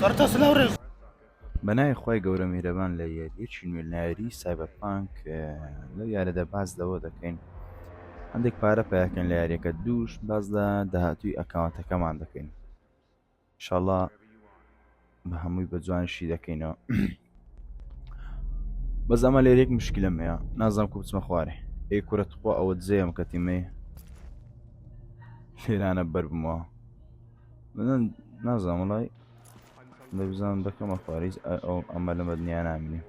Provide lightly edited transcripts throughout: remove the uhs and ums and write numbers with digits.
صرت سلاوري بەنای خۆی گەورە میرەبان لە یەکێکی نوێنەری سایبەرپانک لەو یاریەدا باز لەوە دەکەین هەندێک پارە پیاکەین لە یاریەکە دووش باز لە داهاتووی ئەکاونتەکەمان دەکەین ئینشاڵڵا بە هەمووی بە جوانشی دەکەینەوە بەس ئەمە لێرێک مشکلەم هەیە نازانم کە بچمە خوارێ ئەی کورەت خۆ ئەوە جێم کە تیمەی لێرانە بەر بمەوە من نازانم وڵای دەبزانم دەکەمە خواریز ئەمە لەمە دنیا نامینێ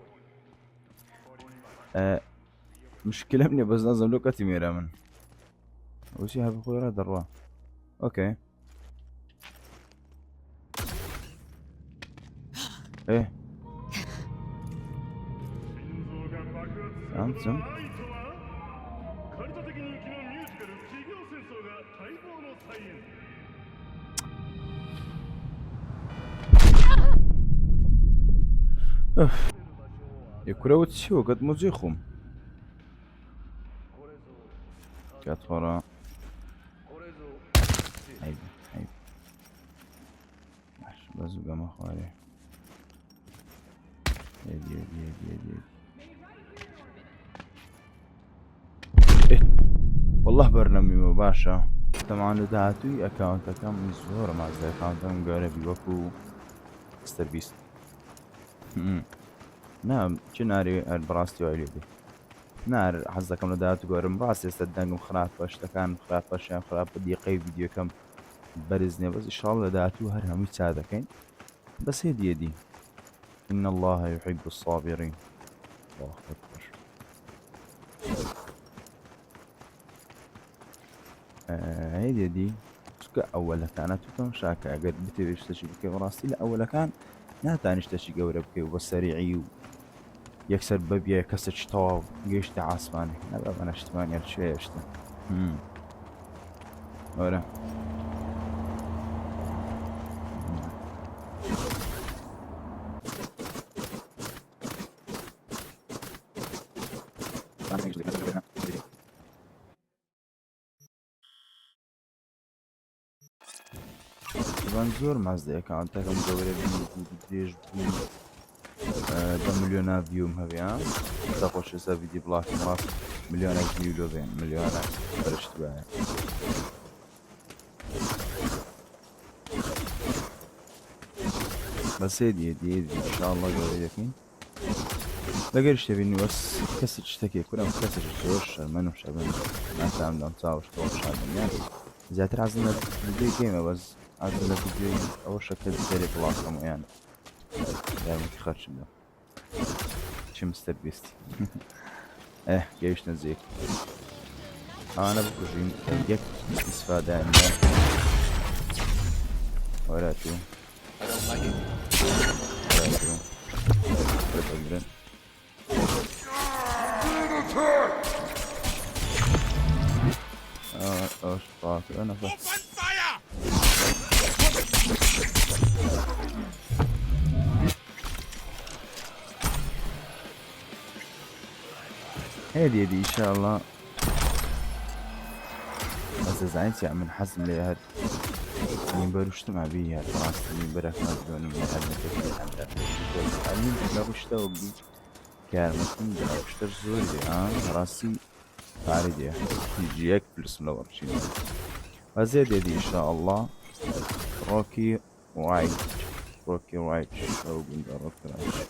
مشکلەم نییە بەس نازانم لۆ کەتی مێرە من وسی هەبە خۆی ڕا دەڕوا ئۆکێ ئێ ئەمچم یەکورەوە چیوە گەت مۆجێ خۆم کات خۆڕە باش بەزوو گەمە خوارێ والله بەرنەمیمە باشە تەمان لە داهاتووی ئەکاونتەکەم زۆر مازدە ئەکاونتەم گەورە بی وەکو مستەر بیست نام چ ناری هەر بەڕاستی وای لێ بێ نار حەز دەکەم لە داهاتوو گەورم ڕاست ئێستا دەنگم خراپە شتەکان خراپەشیان خراپە دیقەی ڤیدیۆکەم بەرز نییە بەس ئینشاڵڵا لە داهاتوو هەر هەمووی چا دەکەین بەس هێدیەدی إن الله يحب الصابرين الله أكبر هێدیەدی چکە ئەوەلەکانەتتم شاکە ئەگەر بتێوێت شتێکی بکەی ڕاستی لە ئەوەلەکان ناتانی شتێکی گەورە بکەی و بە سەریعی و یەکسەر بەبیە کەسێکی تەواو گەیشتە ئاسمانێ نەبە بە نەشتمانیان شوێ شتە وەرە زۆر مازدە ئەکاونتەکەم گەورە درێژ بوو 10 ملیۆنە ڤیوم هەبیان دەخۆش ئێستا ڤیدیۆ بڵاکی ماس ملیۆنێک ڤیو لۆ بێن ملیۆنە بەرشت وایە بەسێ دیێ ئینشاڵڵا گەورەی دەکەین لەگەر شتێ بینی وەس کەسێک شتێکی کورم کەسێک زۆر شەرمەن و شەبن ناتوانم چاوەشتەوە شادنیان زیاتر حەزم لە ڤیدیۆی گەیمە بەس حەزم لە ڤیدیۆی ئەوە شەکە دەرێ بڵاکەم ویان یارمەتی خەرچم دەم چی مستەر بیستی گەیشتە زێک ئەوانە بکوژین یەک ئیسفادەیان وەراتوو بگرن ئەوش پاکرە نەفە هادي إن شاء الله بس زعلت من حزم لي هاد من بروشت مع بيه خلاص من برك ما بدون من هاد نتكلم عن من بروشت وبي كان مثلا بروشت زوري راسي فاردي يجيك فلوس ملور شيء وزيد يدي إن شاء الله روكي رايت شو بنقول روكي رايت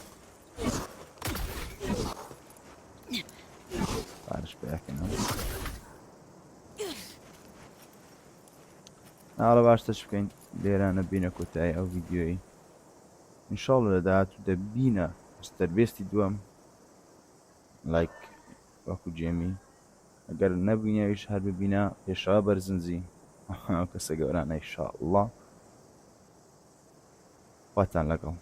عارش بأكنها على باش تشبكين ليرانا بينا كوتاي أو فيديوي إن شاء الله لداتو دبينا مستربيستي دوام لايك واكو جيمي أقر نبينا يشهر ببينا يشابر زنزي كسا قورانا إن شاء الله واتان لكم